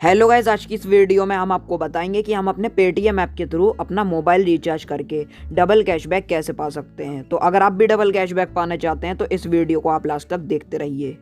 Hello guys, आज की इस वीडियो में हम आपको बताएंगे कि हम अपने पेटीएम ऐप के थ्रू अपना मोबाइल रिचार्ज करके डबल कैशबैक कैसे पा सकते हैं। तो अगर आप भी डबल कैशबैक पाना चाहते हैं तो इस वीडियो को आप लास्ट तक देखते रहिए।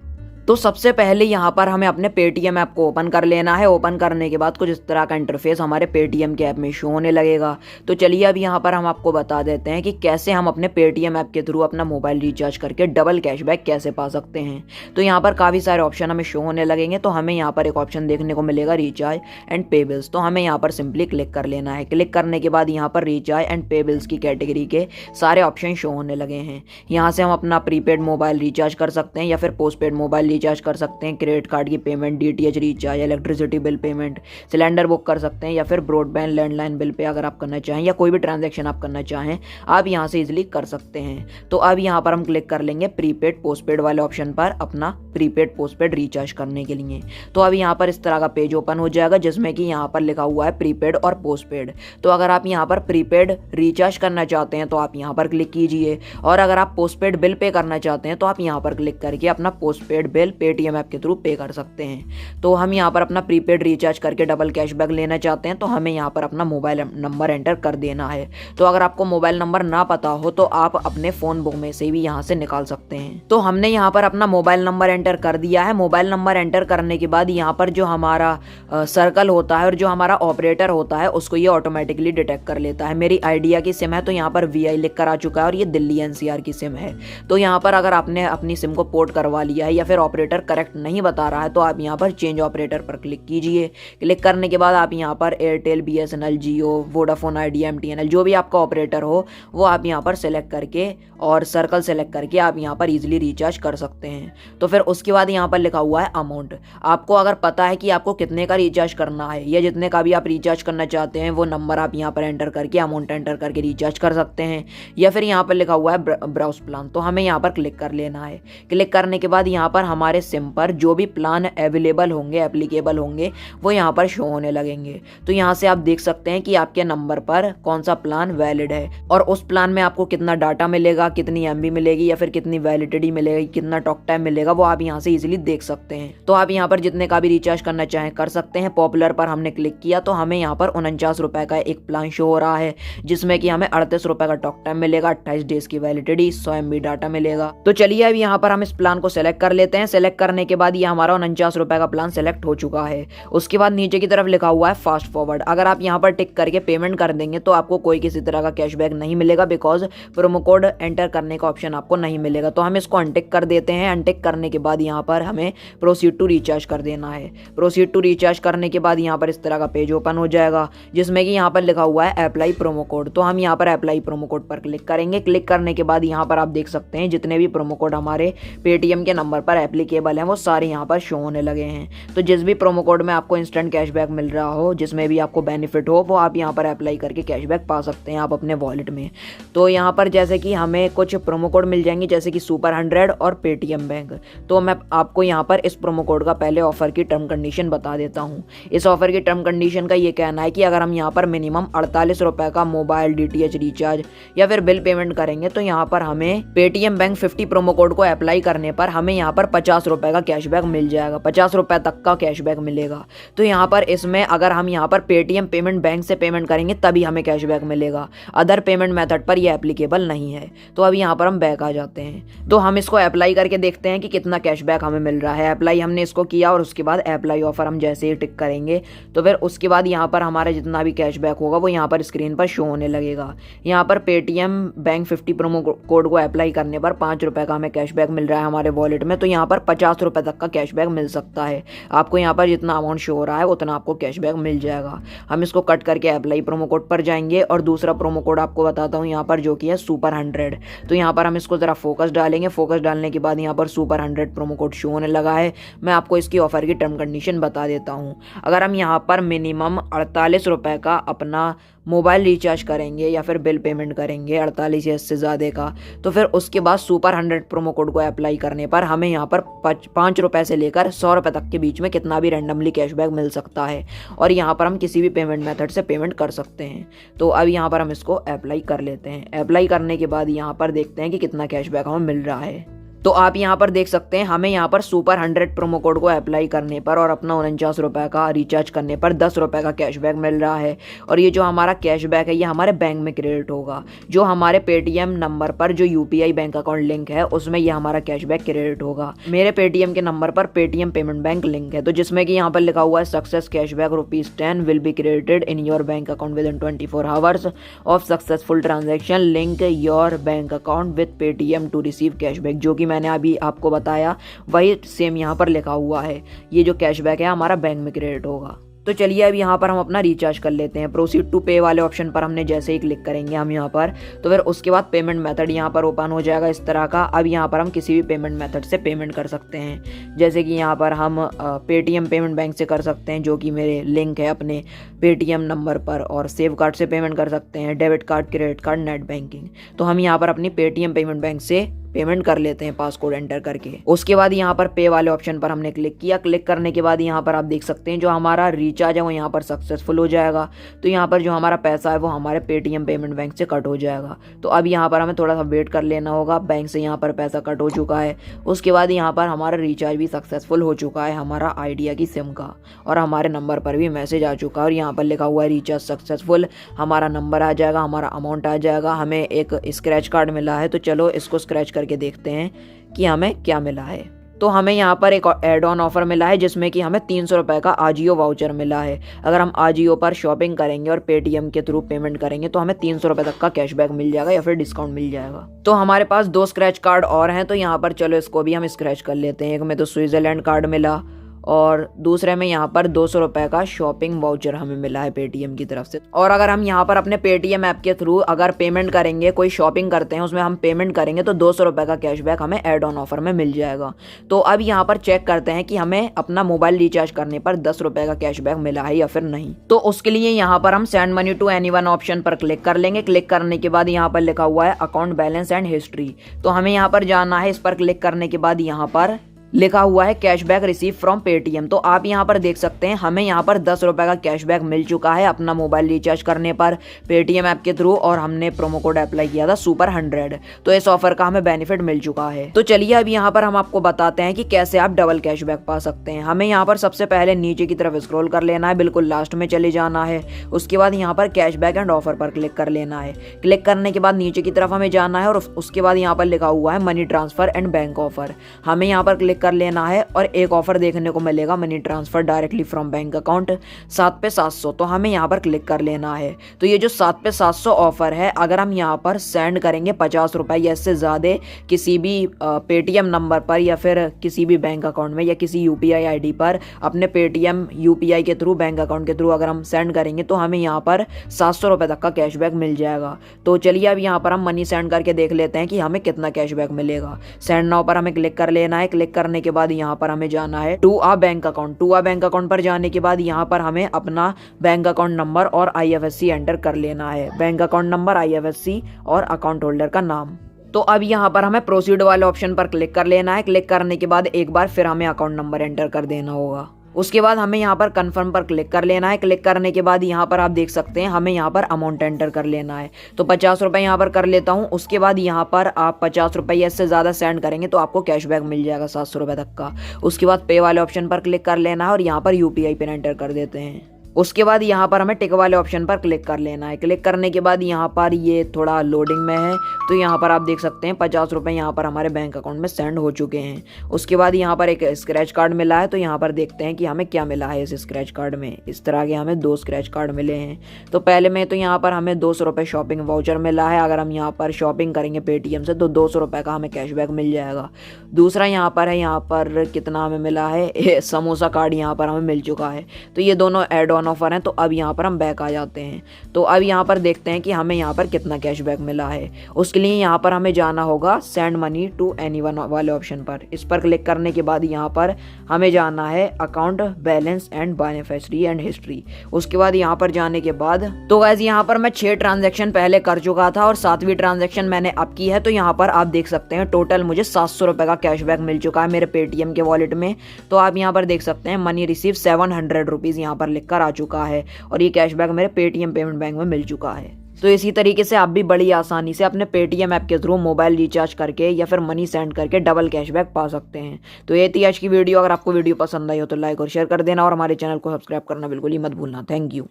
तो सबसे पहले यहाँ पर हमें अपने पेटीएम ऐप को ओपन कर लेना है। ओपन करने के बाद कुछ इस तरह का इंटरफेस हमारे पेटीएम के ऐप में शो होने लगेगा। तो चलिए अब यहाँ पर हम आपको बता देते हैं कि कैसे हम अपने पेटीएम ऐप के थ्रू अपना मोबाइल रिचार्ज करके डबल कैशबैक कैसे पा सकते हैं। तो यहाँ पर काफ़ी सारे ऑप्शन हमें शो होने लगेंगे। तो हमें यहाँ पर एक ऑप्शन देखने को मिलेगा रिचार्ज एंड पे बिल्स। तो हमें यहाँ पर सिंपली क्लिक कर लेना है। क्लिक करने के बाद यहाँ पर रिचार्ज एंड पे बिल्स की कैटेगरी के सारे ऑप्शन शो होने लगे हैं। यहाँ से हम अपना प्रीपेड मोबाइल रिचार्ज कर सकते हैं या फिर पोस्टपेड मोबाइल रिचार्ज कर सकते हैं, क्रेडिट कार्ड की payment, DTH recharge, electricity bill payment, cylinder book कर सकते हैं या फिर ब्रॉडबैंड लैंडलाइन बिल पे अगर आप करना चाहें या कोई भी ट्रांजैक्शन आप करना चाहें आप यहाँ से इजीली कर सकते हैं। तो अब यहाँ पर हम क्लिक कर लेंगे प्रीपेड पोस्टपेड वाले ऑप्शन पर अपना प्रीपेड पोस्टपेड रिचार्ज करने के लिए। तो अब यहाँ पर इस तरह का पेज ओपन हो जाएगा जिसमें कि यहाँ पर लिखा हुआ है प्रीपेड और पोस्टपेड। तो अगर आप यहाँ पर प्रीपेड रिचार्ज करना चाहते हैं तो आप यहाँ पर क्लिक कीजिए, और अगर आप पोस्टपेड बिल पे करना चाहते हैं तो आप यहाँ पर क्लिक करके अपना पोस्टपेड बिल पेटीएम ऐप के थ्रू पे कर सकते हैं। तो हम यहाँ पर अपना प्रीपेड रिचार्ज करके डबल कैशबैक लेना चाहते हैं तो हमें यहाँ पर अपना मोबाइल नंबर एंटर कर देना है। तो अगर आपको मोबाइल नंबर ना पता हो तो आप अपने फ़ोन बुक में से भी यहाँ से निकाल सकते हैं। तो हमने यहाँ पर अपना मोबाइल नंबर एंटर कर दिया है। मोबाइल नंबर एंटर करने के बाद यहाँ पर जो हमारा सर्कल होता है और जो हमारा ऑपरेटर होता है उसको ये ऑटोमेटिकली डिटेक्ट कर लेता है। मेरी आइडिया की सिम है तो यहाँ पर VI लिख कर आ चुका है और ये दिल्ली NCR की सिम है। तो यहाँ पर अगर आपने अपनी सिम को पोर्ट करवा लिया है या फिर ऑपरेटर करेक्ट नहीं बता रहा है तो आप यहाँ पर चेंज ऑपरेटर पर क्लिक कीजिए। क्लिक करने के बाद आप यहाँ पर एयरटेल, BSNL, जियो, वोडाफोन आइडिया, MTNL जो भी आपका ऑपरेटर हो वो आप यहाँ पर सेलेक्ट करके और सर्कल सेलेक्ट करके आप यहाँ पर इजीली रिचार्ज कर सकते हैं। तो फिर उसके बाद यहाँ पर लिखा हुआ है अमाउंट। आपको अगर पता है कि आपको कितने का रिचार्ज करना है या जितने का भी आप रिचार्ज करना चाहते हैं वो नंबर आप यहाँ पर एंटर करके अमाउंट एंटर करके रिचार्ज कर सकते हैं। या फिर यहाँ पर लिखा हुआ है ब्राउज प्लान, तो हमें यहाँ पर क्लिक कर लेना है। क्लिक करने के बाद यहाँ पर हमारे सिम पर जो भी प्लान अवेलेबल होंगे, एप्लीकेबल होंगे, वो यहाँ पर शो होने लगेंगे। तो यहाँ से आप देख सकते हैं कि आपके नंबर पर कौन सा प्लान वैलिड है और उस प्लान में आपको कितना डाटा मिलेगा, कितनी MB मिलेगी या फिर कितनी वैलिडिटी मिलेगी, कितना टॉक टाइम मिलेगा, वो आप यहाँ से इजीली देख सकते हैं। तो आप यहाँ पर जितने का भी रिचार्ज करना चाहें कर सकते हैं। पॉपुलर पर हमने क्लिक किया तो हमें यहाँ पर 49 रुपए का एक प्लान शो हो रहा है जिसमें कि हमें 38 रुपए का टॉक टाइम मिलेगा, 28 डेज की वैलिडिटी, 100 MB डाटा मिलेगा। तो चलिए अब यहाँ पर हम इस प्लान को सेलेक्ट कर लेते हैं। सेलेक्ट करने के बाद ये हमारा 49 रुपए का प्लान सेलेक्ट हो चुका है। उसके बाद नीचे की तरफ लिखा हुआ है फास्ट फॉरवर्ड। अगर आप यहाँ पर टिक करके पेमेंट कर देंगे तो आपको कोई किसी तरह का कैशबैक नहीं मिलेगा, बिकॉज प्रोमो कोड एंटर करने का ऑप्शन आपको नहीं मिलेगा। तो हम इसको अनटिक कर देते हैं। अनटिक करने के बाद यहाँ पर हमें प्रोसीड टू रिचार्ज कर देना है। प्रोसीड टू रिचार्ज करने के बाद यहाँ पर इस तरह का पेज ओपन हो जाएगा जिसमें कि यहाँ पर लिखा हुआ है अप्लाई प्रोमो कोड। तो हम यहाँ पर अप्लाई प्रोमो कोड पर क्लिक करेंगे। क्लिक करने के बाद यहाँ पर आप देख सकते हैं जितने भी प्रोमो कोड हमारे पेटीएम के नंबर पर एप्लीकेबल हैं वो सारे यहाँ पर शो होने लगे हैं। तो जिस भी प्रोमो कोड में आपको इंस्टेंट कैशबैक मिल रहा हो, जिसमें भी आपको बेनिफिट हो, वो आप यहाँ पर अप्लाई करके कैशबैक पा सकते हैं आप अपने वॉलेट में। तो यहाँ पर जैसे कि हमें कुछ प्रोमो कोड मिल जाएंगे जैसे कि सुपर 100 और पेटीएम बैंक। तो मैं आपको यहाँ पर इस प्रोमो कोड का पहले ऑफर की टर्म कंडीशन बता देता हूँ। इस ऑफर की टर्म कंडीशन का ये कहना है कि अगर हम यहाँ पर मिनिमम 48 रुपए का मोबाइल DTH रिचार्ज या फिर बिल पेमेंट करेंगे तो यहाँ पर हमें पेटीएम बैंक 50 प्रोमो कोड को अप्लाई करने पर हमें यहाँ पर 50 रुपए का कैशबैक मिल जाएगा, 50 रुपए तक का कैशबैक मिलेगा। तो यहाँ पर इसमें अगर हम यहाँ पर पेटीएम पेमेंट बैंक से पेमेंट करेंगे तभी हमें कैशबैक मिलेगा, अदर पेमेंट मेथड पर यह एप्लीकेबल नहीं है। तो अब यहाँ पर हम बैक आ जाते हैं। तो हम इसको अप्लाई करके देखते हैं कि कितना कैशबैक हमें मिल रहा है। अप्लाई हमने इसको किया और उसके बाद अप्लाई ऑफर हम जैसे ही टिक करेंगे तो फिर उसके बाद यहाँ पर हमारा जितना भी कैशबैक होगा वो यहाँ पर स्क्रीन पर शो होने लगेगा। यहाँ पर पेटीएम बैंक 50 प्रोमो कोड को अप्लाई करने पर 5 रुपए का हमें कैशबैक मिल रहा है हमारे वॉलेट में। तो यहाँ पर 50 रुपए तक का कैशबैक मिल सकता है। आपको यहाँ पर जितना अमाउंट शो हो रहा है उतना आपको कैशबैक मिल जाएगा। हम इसको कट करके अप्लाई प्रोमो कोड पर जाएंगे और दूसरा प्रोमो कोड आपको बताता हूँ यहाँ पर जो कि है सुपर 100। तो यहाँ पर हम इसको ज़रा फोकस डालेंगे। फोकस डालने के बाद यहाँ पर सुपर 100 प्रोमो कोड शो होने लगा है। मैं आपको इसकी ऑफर की टर्म कंडीशन बता देता हूँ। अगर हम यहाँ पर मिनिमम 48 रुपए का अपना मोबाइल रिचार्ज करेंगे या फिर बिल पेमेंट करेंगे 48 या इससे ज़्यादा का, तो फिर उसके बाद सुपर 100 प्रोमो कोड को अप्लाई करने पर हमें यहाँ पर 5 रुपए से लेकर 100 रुपए तक के बीच में कितना भी रैंडमली कैशबैक मिल सकता है और यहाँ पर हम किसी भी पेमेंट मेथड से पेमेंट कर सकते हैं। तो अब यहाँ पर हम इसको अप्लाई कर लेते हैं। अप्लाई करने के बाद यहाँ पर देखते हैं कि कितना कैशबैक हमें मिल रहा है। तो आप यहाँ पर देख सकते हैं हमें यहाँ पर सुपर 100 प्रोमो कोड को अप्लाई करने पर और अपना 49 रुपये का रिचार्ज करने पर 10 रुपये का कैशबैक मिल रहा है। और ये जो हमारा कैशबैक है ये हमारे बैंक में क्रेडिट होगा, जो हमारे पेटीएम नंबर पर जो यूपीआई बैंक अकाउंट लिंक है उसमें ये हमारा कैशबैक क्रेडिट होगा। मेरे पेटीएम के नंबर पर पेटीएम पेमेंट बैंक लिंक है, तो जिसमें कि यहाँ पर लिखा हुआ है success cashback ₹10 will be credited in your bank account with in 24 hours of successful transaction, link your bank account with Paytm to receive cashback. जो कि मैंने अभी आपको बताया वही सेम यहाँ पर लिखा हुआ है। ये जो कैशबैक है हमारा बैंक में क्रेडिट होगा। तो चलिए अब यहाँ पर हम अपना रिचार्ज कर लेते हैं। प्रोसीड टू पे वाले ऑप्शन पर हमने जैसे ही क्लिक करेंगे हम यहाँ पर, तो फिर उसके बाद पेमेंट मेथड यहाँ पर ओपन हो जाएगा इस तरह का। अब यहाँ पर हम किसी भी पेमेंट मेथड से पेमेंट कर सकते हैं, जैसे कि यहाँ पर हम पेटीएम पेमेंट बैंक से कर सकते हैं जो कि मेरे लिंक है अपने पेटीएम नंबर पर, और सेव कार्ड से पेमेंट कर सकते हैं, debit card, credit card, net banking. तो हम यहाँ पर अपनी पेटीएम पेमेंट बैंक से पेमेंट कर लेते हैं पासकोड एंटर करके। उसके बाद यहाँ पर पे वाले ऑप्शन पर हमने क्लिक किया। क्लिक करने के बाद यहाँ पर आप देख सकते हैं जो हमारा रिचार्ज है वो यहाँ पर सक्सेसफुल हो जाएगा। तो यहाँ पर जो हमारा पैसा है वो हमारे पेटीएम पेमेंट बैंक से कट हो जाएगा। तो अब यहाँ पर हमें थोड़ा सा वेट कर लेना होगा। बैंक से यहाँ पर पैसा कट हो चुका है। उसके बाद यहाँ पर हमारा रिचार्ज भी सक्सेसफुल हो चुका है हमारा आइडिया की सिम का, और हमारे नंबर पर भी मैसेज आ चुका है और यहाँ पर लिखा हुआ है रिचार्ज सक्सेसफुल। हमारा नंबर आ जाएगा, हमारा अमाउंट आ जाएगा। हमें एक स्क्रैच कार्ड मिला है, तो चलो इसको स्क्रैच करके देखते हैं कि हमें क्या मिला है। तो हमें यहाँ पर एक एड ऑन ऑफर मिला है जिसमें कि हमें 300 रुपये का आजियो वाउचर मिला है। अगर हम आजियो पर शॉपिंग करेंगे और पेटीएम के थ्रू पेमेंट करेंगे तो हमें 300 रुपये तक का कैशबैक मिल जाएगा या फिर डिस्काउंट मिल जाएगा। तो हमारे पास 2 स्क्रैच कार्ड और हैं, तो यहाँ पर चलो इसको भी हम स्क्रैच कर लेते हैं। एक में तो स्विट्जरलैंड कार्ड मिला और दूसरे में यहाँ पर 200 रुपये का शॉपिंग वाउचर हमें मिला है पेटीएम की तरफ से। और अगर हम यहाँ पर अपने पेटीएम ऐप के थ्रू अगर पेमेंट करेंगे, कोई शॉपिंग करते हैं उसमें हम पेमेंट करेंगे तो 200 रुपये का कैशबैक हमें एड ऑन ऑफर में मिल जाएगा। तो अब यहाँ पर चेक करते हैं कि हमें अपना मोबाइल रिचार्ज करने पर 10 रुपये का कैशबैक मिला है या फिर नहीं। तो उसके लिए यहाँ पर हम send money to anyone option पर क्लिक कर लेंगे। क्लिक करने के बाद यहाँ पर लिखा हुआ है अकाउंट बैलेंस एंड हिस्ट्री, तो हमें यहाँ पर जाना है। इस पर क्लिक करने के बाद यहाँ पर लिखा हुआ है कैशबैक रिसीव फ्रॉम पेटीएम। तो आप यहाँ पर देख सकते हैं हमें यहाँ पर 10 रुपये का कैशबैक मिल चुका है अपना मोबाइल रिचार्ज करने पर पेटीएम ऐप के थ्रू, और हमने प्रोमो कोड अप्लाई किया था सुपर 100। तो इस ऑफर का हमें बेनिफिट मिल चुका है। तो चलिए अब यहाँ पर हम आपको बताते हैं कि कैसे आप डबल कैशबैक पा सकते हैं। हमें यहाँ पर सबसे पहले नीचे की तरफ स्क्रॉल कर लेना है, बिल्कुल लास्ट में चले जाना है। उसके बाद यहाँ पर कैशबैक एंड ऑफर पर क्लिक कर लेना है। क्लिक करने के बाद नीचे की तरफ हमें जाना है और उसके बाद यहाँ पर लिखा हुआ है money transfer and bank offer, हमें यहाँ पर क्लिक कर लेना है। और एक ऑफर देखने को मिलेगा money transfer directly from bank account 7 पे 700, तो हमें यहाँ पर क्लिक कर लेना है। तो ये जो 7 पे 700 ऑफर है, अगर हम यहाँ पर सेंड करेंगे 50 रुपये या इससे ज़्यादा किसी भी पेटीएम नंबर पर या फिर किसी भी बैंक अकाउंट में या किसी यूपीआई आईडी पर अपने पेटीएम यूपीआई के थ्रू बैंक अकाउंट के थ्रू अगर हम सेंड करेंगे तो हमें यहाँ पर 700 रुपये तक का कैशबैक मिल जाएगा। तो चलिए अब यहाँ पर हम मनी सेंड करके देख लेते हैं कि हमें कितना कैशबैक मिलेगा। सेंड नाउ पर हमें क्लिक कर लेना है। क्लिक करने के बाद यहाँ पर हमें जाना है to a bank account. To a bank account पर जाने के बाद यहाँ पर हमें अपना बैंक अकाउंट नंबर और आईएफएससी एंटर कर लेना है। बैंक अकाउंट नंबर, आईएफएससी और अकाउंट होल्डर का नाम। तो अब यहाँ पर हमें प्रोसीड वाले ऑप्शन पर क्लिक कर लेना है। क्लिक करने के बाद एक बार फिर हमें अकाउंट नंबर एंटर कर देना होगा। उसके बाद हमें यहाँ पर कंफर्म पर क्लिक कर लेना है। क्लिक करने के बाद यहाँ पर आप देख सकते हैं हमें यहाँ पर अमाउंट एंटर कर लेना है। तो 50 रुपये यहाँ पर कर लेता हूँ। उसके बाद यहाँ पर आप 50 रुपये या इससे ज़्यादा सेंड करेंगे तो आपको कैशबैक मिल जाएगा 700 रुपये तक का। उसके बाद पे वाले ऑप्शन पर क्लिक कर लेना है और यहाँ पर यूपीआई पिन एंटर कर देते हैं। उसके बाद यहाँ पर हमें टिक वाले ऑप्शन पर क्लिक कर लेना है। क्लिक करने के बाद यहाँ पर ये थोड़ा लोडिंग में है, तो यहाँ पर आप देख सकते हैं 50 रुपये यहाँ पर हमारे बैंक अकाउंट में सेंड हो चुके हैं। उसके बाद यहाँ पर एक स्क्रैच कार्ड मिला है, तो यहाँ पर देखते हैं कि हमें क्या मिला है इस स्क्रैच कार्ड में। इस तरह के हमें 2 स्क्रैच कार्ड मिले हैं। तो पहले में तो यहाँ पर हमें 200 रुपये शॉपिंग वाउचर मिला है। अगर हम यहाँ पर शॉपिंग करेंगे पेटीएम से तो 200 रुपये का हमें कैशबैक मिल जाएगा। दूसरा यहाँ पर है, यहाँ पर कितना हमें मिला है, समोसा कार्ड यहाँ पर हमें मिल चुका है। तो ये दोनों एड ऑन ऑफर हैं। तो अब यहाँ पर हम बैक आ जाते हैं। तो अब यहाँ पर देखते हैं कि हमें यहाँ पर कितना कैशबैक मिला है। उसके लिए यहाँ पर हमें जाना होगा सेंड मनी टू एनीवन वाले ऑप्शन पर। इस पर क्लिक करने के बाद यहाँ पर हमें जाना है account balance and beneficiary and history. उसके बाद यहाँ पर जाने के बाद तो गाइस यहाँ पर मैं 6 ट्रांजेक्शन पहले कर चुका था और 7वीं ट्रांजेक्शन मैंने अब की है। तो यहाँ पर आप देख सकते हैं टोटल मुझे 700 रुपये का कैशबैक मिल चुका है मेरे पेटीएम के वॉलेट में। तो आप यहाँ पर देख सकते हैं मनी रिसीव 700 रुपीज़ यहाँ पर लिख कर आ चुका है और ये कैशबैक मेरे पेटीएम पेमेंट बैंक में मिल चुका है। तो इसी तरीके से आप भी बड़ी आसानी से अपने पेटीएम ऐप के थ्रू मोबाइल रिचार्ज करके या फिर मनी सेंड करके डबल कैशबैक पा सकते हैं। तो ये थी आज की वीडियो। अगर आपको वीडियो पसंद आई हो तो लाइक और शेयर कर देना और हमारे चैनल को सब्सक्राइब करना बिल्कुल ही मत भूलना। Thank you.